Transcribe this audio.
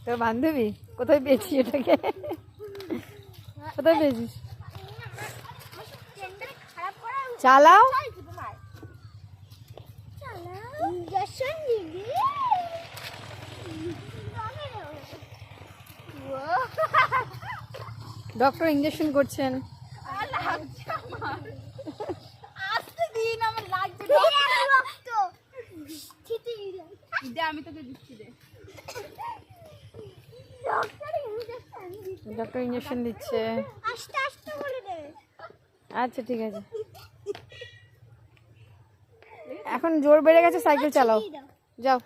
তোর বান্ধবী কোথায় পেয়েছিস এটাকে? কোথায় পেয়েছিস? চালাও। ডক্টর ইঞ্জেকশন করছেন। আমি তোকে দিচ্ছি রে। ডক্টর ইঞ্জেকশন দিচ্ছে। আচ্ছা ঠিক আছে, এখন জোর বেড়ে গেছে, সাইকেল চালাও, যাও।